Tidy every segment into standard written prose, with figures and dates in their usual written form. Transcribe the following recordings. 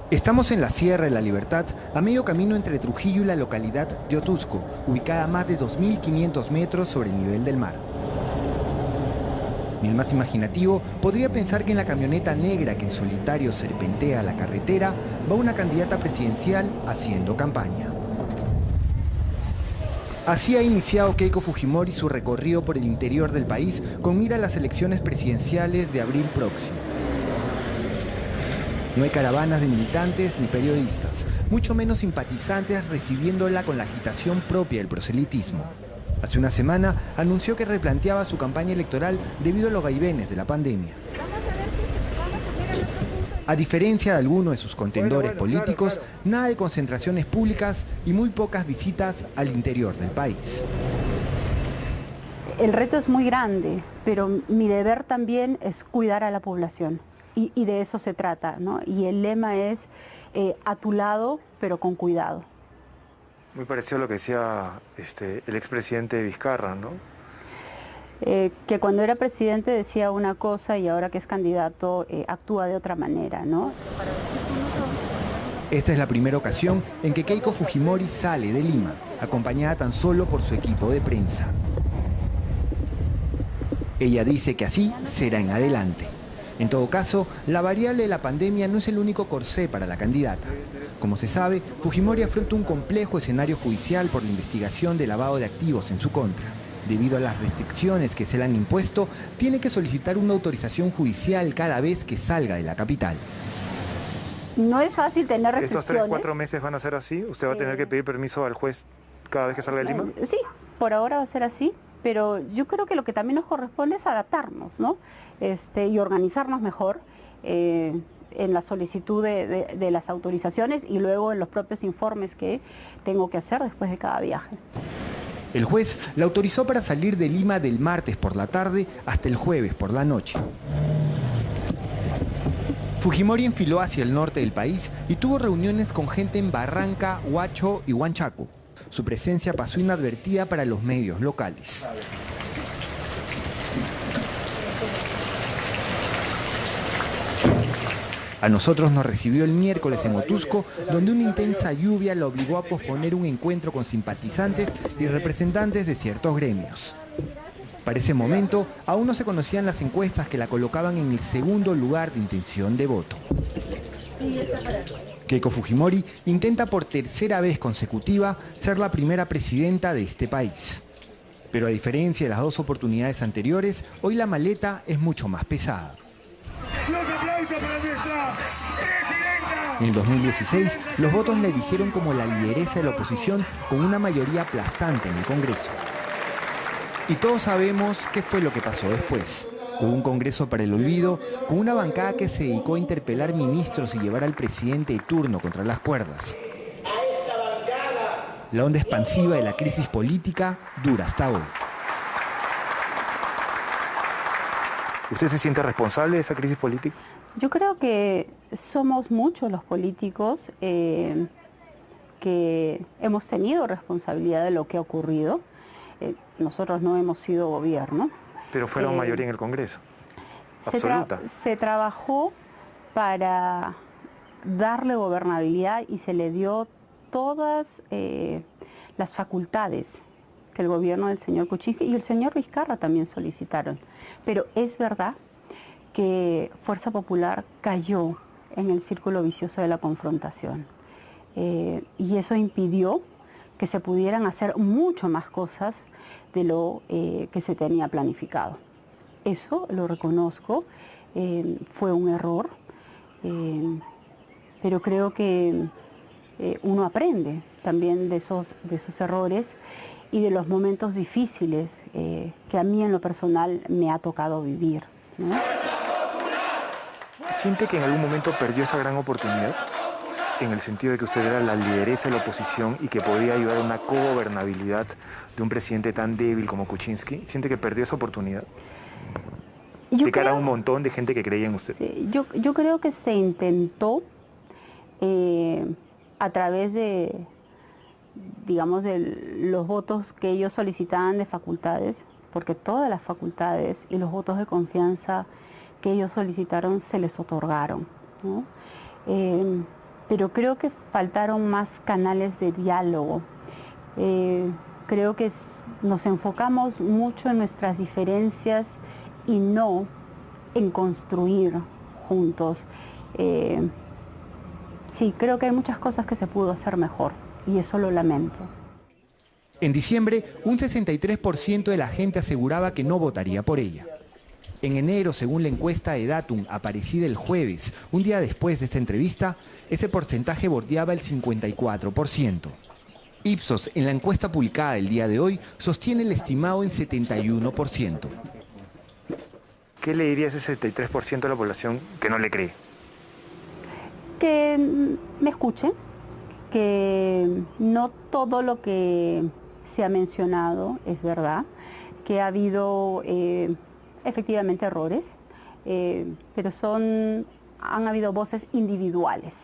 Estamos en la Sierra de la Libertad, a medio camino entre Trujillo y la localidad de Otusco, ubicada a más de 2.500 metros sobre el nivel del mar. Ni el más imaginativo podría pensar que en la camioneta negra que en solitario serpentea la carretera va una candidata presidencial haciendo campaña. Así ha iniciado Keiko Fujimori su recorrido por el interior del país con mira a las elecciones presidenciales de abril próximo. No hay caravanas de militantes ni periodistas, mucho menos simpatizantes recibiéndola con la agitación propia del proselitismo. Hace una semana anunció que replanteaba su campaña electoral debido a los vaivenes de la pandemia. A diferencia de algunos de sus contendores políticos, nada de concentraciones públicas y muy pocas visitas al interior del país. El reto es muy grande, pero mi deber también es cuidar a la población. Y de eso se trata, ¿no? Y el lema es a tu lado, pero con cuidado. Muy parecido a lo que decía el expresidente Vizcarra, ¿no? Que cuando era presidente decía una cosa y ahora que es candidato actúa de otra manera, ¿no? Esta es la primera ocasión en que Keiko Fujimori sale de Lima, acompañada tan solo por su equipo de prensa. Ella dice que así será en adelante. En todo caso, la variable de la pandemia no es el único corsé para la candidata. Como se sabe, Fujimori afronta un complejo escenario judicial por la investigación de lavado de activos en su contra. Debido a las restricciones que se le han impuesto, tiene que solicitar una autorización judicial cada vez que salga de la capital. No es fácil tener restricciones. ¿Estos 3-4 meses van a ser así? ¿Usted va a tener que pedir permiso al juez cada vez que salga de Lima? Sí, por ahora va a ser así, pero yo creo que lo que también nos corresponde es adaptarnos, ¿no? Y organizarnos mejor en la solicitud de las autorizaciones y luego en los propios informes que tengo que hacer después de cada viaje. El juez la autorizó para salir de Lima del martes por la tarde hasta el jueves por la noche. Fujimori enfiló hacia el norte del país y tuvo reuniones con gente en Barranca, Huacho y Huanchaco. Su presencia pasó inadvertida para los medios locales. A nosotros nos recibió el miércoles en Otusco, donde una intensa lluvia la obligó a posponer un encuentro con simpatizantes y representantes de ciertos gremios. Para ese momento, aún no se conocían las encuestas que la colocaban en el segundo lugar de intención de voto. Keiko Fujimori intenta por tercera vez consecutiva ser la primera presidenta de este país. Pero a diferencia de las dos oportunidades anteriores, hoy la maleta es mucho más pesada. En el 2016, los votos la eligieron como la lideresa de la oposición con una mayoría aplastante en el Congreso. Y todos sabemos qué fue lo que pasó después. Hubo un Congreso para el olvido, con una bancada que se dedicó a interpelar ministros y llevar al presidente de turno contra las cuerdas. La onda expansiva de la crisis política dura hasta hoy. ¿Usted se siente responsable de esa crisis política? Yo creo que somos muchos los políticos que hemos tenido responsabilidad de lo que ha ocurrido. Nosotros no hemos sido gobierno. Pero fueron mayoría en el Congreso. Absoluta. Se trabajó para darle gobernabilidad y se le dio todas las facultades que el gobierno del señor Kuczynski y el señor Vizcarra también solicitaron. Pero es verdad que Fuerza Popular cayó en el círculo vicioso de la confrontación. Y eso impidió que se pudieran hacer mucho más cosas de lo que se tenía planificado. Eso lo reconozco, fue un error, pero creo que uno aprende también de esos errores y de los momentos difíciles que a mí en lo personal me ha tocado vivir, ¿no? ¿Siente que en algún momento perdió esa gran oportunidad? En el sentido de que usted era la lideresa de la oposición y que podía ayudar a una cogobernabilidad de un presidente tan débil como Kuczynski. ¿Siente que perdió esa oportunidad? De cara a un montón de gente que creía en usted. Sí, yo creo que se intentó a través de, digamos, de los votos que ellos solicitaban de facultades, porque todas las facultades y los votos de confianza que ellos solicitaron se les otorgaron, ¿no? pero creo que faltaron más canales de diálogo. Creo que nos enfocamos mucho en nuestras diferencias y no en construir juntos. Sí, creo que hay muchas cosas que se pudo hacer mejor y eso lo lamento. En diciembre, un 63% de la gente aseguraba que no votaría por ella. En enero, según la encuesta de Datum, aparecida el jueves, un día después de esta entrevista, ese porcentaje bordeaba el 54%. Ipsos, en la encuesta publicada el día de hoy, sostiene el estimado en 71%. ¿Qué le diría a ese 73% de la población que no le cree? Que me escuchen, que no todo lo que se ha mencionado es verdad, que ha habido efectivamente errores, pero han habido voces individuales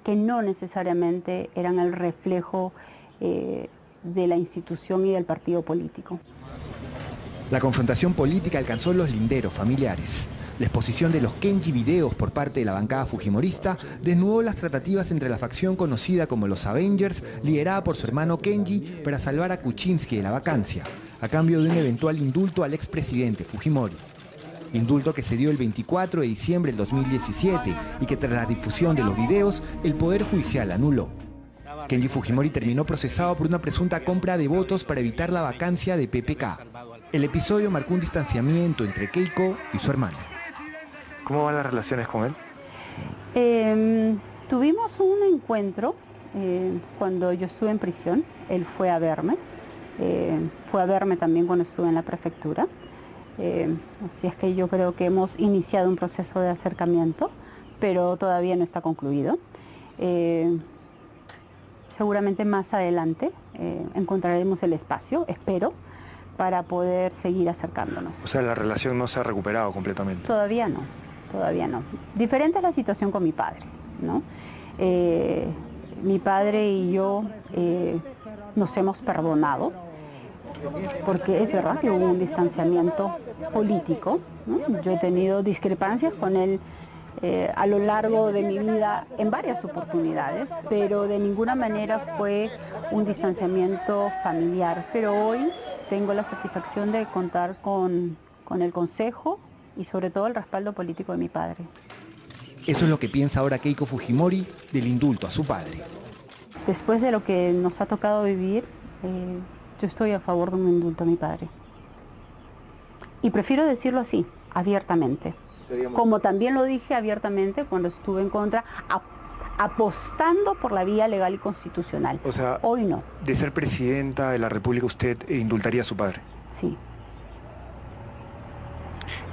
que no necesariamente eran el reflejo de la institución y del partido político. La confrontación política alcanzó los linderos familiares. La exposición de los Kenji videos por parte de la bancada fujimorista desnudó las tratativas entre la facción conocida como los Avengers, liderada por su hermano Kenji, para salvar a Kuczynski de la vacancia, a cambio de un eventual indulto al expresidente Fujimori. Indulto que se dio el 24 de diciembre del 2017 y que tras la difusión de los videos, el Poder Judicial anuló. Kenji Fujimori terminó procesado por una presunta compra de votos para evitar la vacancia de PPK. El episodio marcó un distanciamiento entre Keiko y su hermano. ¿Cómo van las relaciones con él? Tuvimos un encuentro cuando yo estuve en prisión. Él fue a verme también cuando estuve en la prefectura. Así es que yo creo que hemos iniciado un proceso de acercamiento, pero todavía no está concluido. Seguramente más adelante encontraremos el espacio, espero, para poder seguir acercándonos. O sea, la relación no se ha recuperado completamente. Todavía no. Diferente es la situación con mi padre, ¿no? Mi padre y yo nos hemos perdonado, porque es verdad que hubo un distanciamiento político, ¿no? Yo he tenido discrepancias con él a lo largo de mi vida en varias oportunidades, pero de ninguna manera fue un distanciamiento familiar. Pero hoy tengo la satisfacción de contar con el consejo y sobre todo el respaldo político de mi padre. Eso es lo que piensa ahora Keiko Fujimori del indulto a su padre. Después de lo que nos ha tocado vivir, yo estoy a favor de un indulto a mi padre. Y prefiero decirlo así, abiertamente. Como también lo dije abiertamente cuando estuve en contra, apostando por la vía legal y constitucional. O sea, hoy no. De ser presidenta de la República, ¿usted indultaría a su padre? Sí.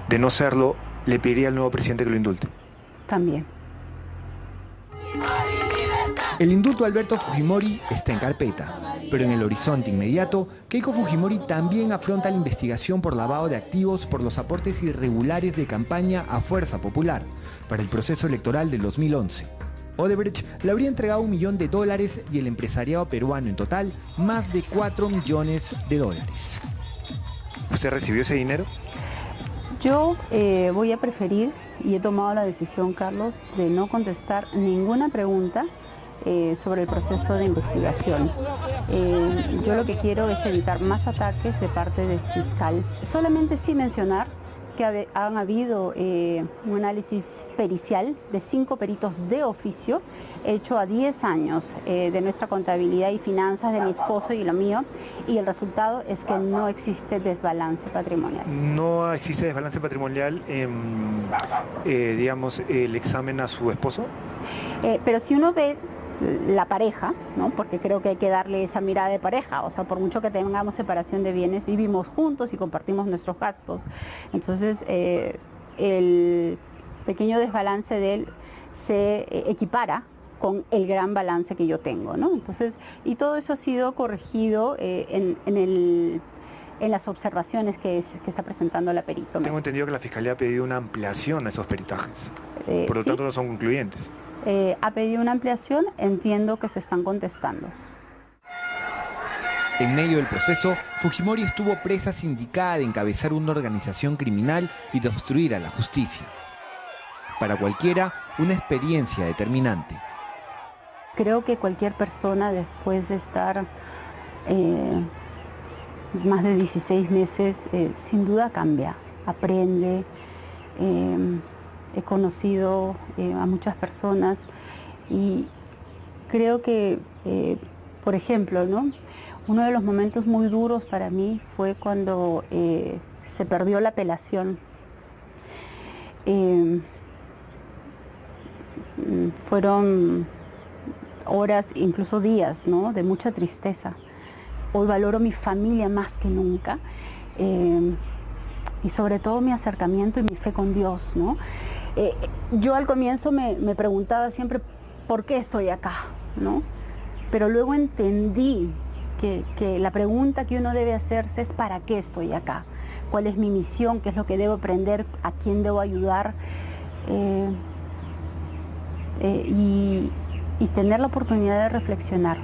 De no serlo, ¿le pediría al nuevo presidente que lo indulte? También. El indulto a Alberto Fujimori está en carpeta, pero en el horizonte inmediato, Keiko Fujimori también afronta la investigación por lavado de activos por los aportes irregulares de campaña a Fuerza Popular para el proceso electoral del 2011. Odebrecht le habría entregado $1 millón y el empresariado peruano en total más de $4 millones. ¿Usted recibió ese dinero? Yo voy a preferir, y he tomado la decisión, Carlos, de no contestar ninguna pregunta sobre el proceso de investigación. Yo lo que quiero es evitar más ataques de parte del fiscal. Solamente sí mencionar que han habido un análisis pericial de 5 peritos de oficio hecho a 10 años de nuestra contabilidad y finanzas de mi esposo y lo mío, y el resultado es que no existe desbalance patrimonial. ¿No existe desbalance patrimonial en, digamos, el examen a su esposo? Pero si uno ve la pareja, ¿no? Porque creo que hay que darle esa mirada de pareja, o sea, por mucho que tengamos separación de bienes, vivimos juntos y compartimos nuestros gastos. Entonces, el pequeño desbalance de él se equipara con el gran balance que yo tengo, ¿no? Entonces, y todo eso ha sido corregido en las observaciones que está presentando la perito. Tengo entendido que la Fiscalía ha pedido una ampliación a esos peritajes, por lo tanto no son concluyentes. Ha pedido una ampliación, entiendo que se están contestando. En medio del proceso, Fujimori estuvo presa sindicada de encabezar una organización criminal y de obstruir a la justicia. Para cualquiera, una experiencia determinante. Creo que cualquier persona después de estar más de 16 meses sin duda cambia, aprende. He conocido a muchas personas y creo que, por ejemplo, ¿no? Uno de los momentos muy duros para mí fue cuando se perdió la apelación. Fueron horas, incluso días, ¿no? De mucha tristeza. Hoy valoro mi familia más que nunca y sobre todo mi acercamiento y mi fe con Dios, ¿no? Yo al comienzo me preguntaba siempre por qué estoy acá, ¿no? Pero luego entendí que la pregunta que uno debe hacerse es ¿para qué estoy acá? ¿Cuál es mi misión? ¿Qué es lo que debo aprender? ¿A quién debo ayudar? Y tener la oportunidad de reflexionar.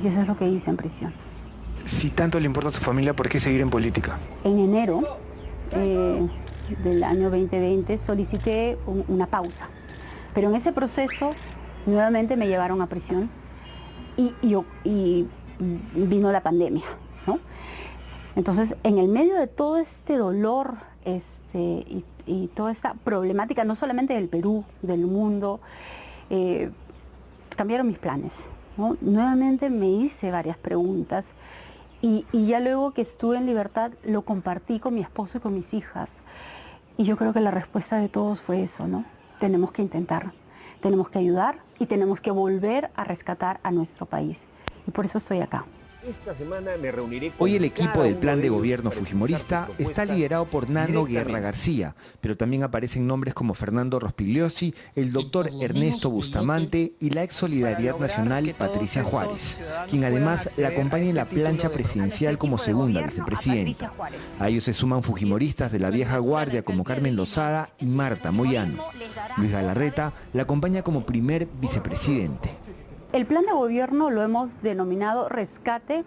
Y eso es lo que hice en prisión. Si tanto le importa a su familia, ¿por qué seguir en política? En enero del año 2020 solicité una pausa. Pero en ese proceso nuevamente me llevaron a prisión y vino la pandemia, ¿no? Entonces, en el medio de todo este dolor y toda esta problemática, no solamente del Perú, del mundo, cambiaron mis planes, ¿no? Nuevamente me hice varias preguntas y ya luego que estuve en libertad lo compartí con mi esposo y con mis hijas. Y yo creo que la respuesta de todos fue eso, ¿no? Tenemos que intentar, tenemos que ayudar y tenemos que volver a rescatar a nuestro país. Y por eso estoy acá. Esta semana me reuniré con Hoy el equipo del plan de ellos gobierno para fujimorista escuchar sus está propuestas liderado por Nano Guerra directamente. García, pero también aparecen nombres como Fernando Rospigliosi, el doctor Ernesto Bustamante y la ex Solidaridad Nacional Patricia Juárez, quien además la acompaña en la plancha presidencial como segunda vicepresidenta. A ellos se suman fujimoristas de la vieja guardia como Carmen Lozada y Marta Moyano. Luis Galarreta la acompaña como primer vicepresidente. El plan de gobierno lo hemos denominado Rescate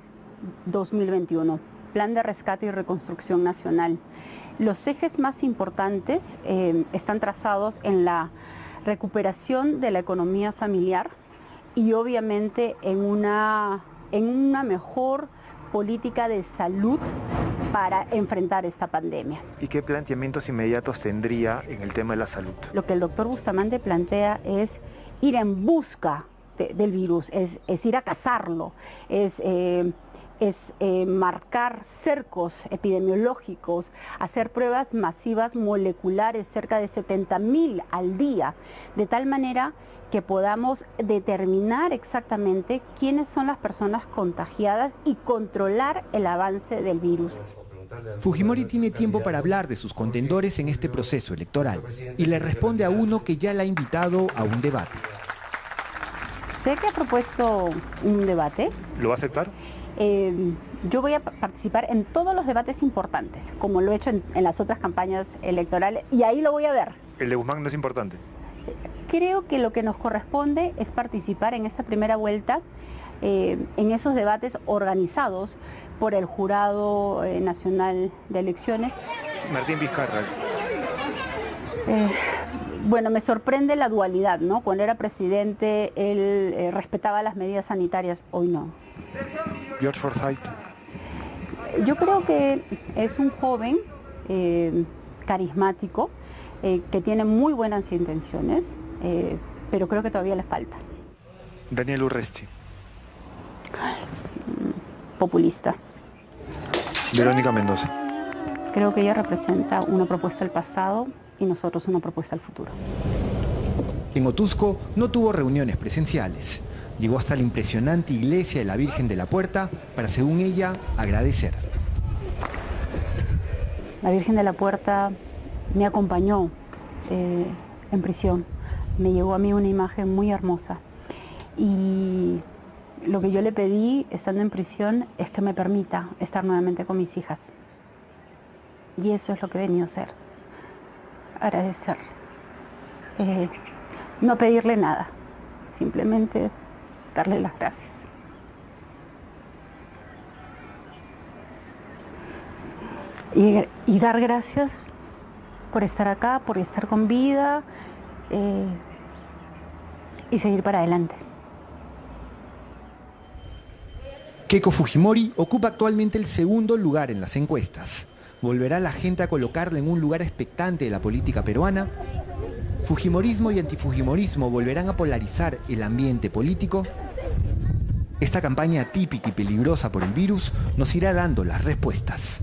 2021, Plan de Rescate y Reconstrucción Nacional. Los ejes más importantes están trazados en la recuperación de la economía familiar y obviamente en una mejor política de salud para enfrentar esta pandemia. ¿Y qué planteamientos inmediatos tendría en el tema de la salud? Lo que el doctor Bustamante plantea es ir en busca del virus, es ir a cazarlo, es marcar cercos epidemiológicos, hacer pruebas masivas moleculares, cerca de 70.000 al día, de tal manera que podamos determinar exactamente quiénes son las personas contagiadas y controlar el avance del virus. Fujimori tiene tiempo para hablar de sus contendores en este proceso electoral y le responde a uno que ya la ha invitado a un debate. Sé que ha propuesto un debate. ¿Lo va a aceptar? Yo voy a participar en todos los debates importantes, como lo he hecho en las otras campañas electorales, y ahí lo voy a ver. ¿El de Guzmán no es importante? Creo que lo que nos corresponde es participar en esta primera vuelta, en esos debates organizados por el Jurado Nacional de Elecciones. Martín Vizcarra. Bueno, me sorprende la dualidad, ¿no? Cuando era presidente, él respetaba las medidas sanitarias, hoy no. George Forsyth. Yo creo que es un joven carismático, que tiene muy buenas intenciones, pero creo que todavía le falta. Daniel Urresti. Populista. Verónica Mendoza. Creo que ella representa una propuesta al pasado y nosotros una propuesta al futuro. En Otuzco no tuvo reuniones presenciales. Llegó hasta la impresionante iglesia de la Virgen de la Puerta para, según ella, agradecer. La Virgen de la Puerta me acompañó en prisión. Me llegó a mí una imagen muy hermosa. Y lo que yo le pedí, estando en prisión, es que me permita estar nuevamente con mis hijas. Y eso es lo que he venido a hacer. Agradecer. No pedirle nada, simplemente darle las gracias. Y dar gracias por estar acá, por estar con vida y seguir para adelante. Keiko Fujimori ocupa actualmente el segundo lugar en las encuestas. ¿Volverá la gente a colocarla en un lugar expectante de la política peruana? ¿Fujimorismo y antifujimorismo volverán a polarizar el ambiente político? Esta campaña típica y peligrosa por el virus nos irá dando las respuestas.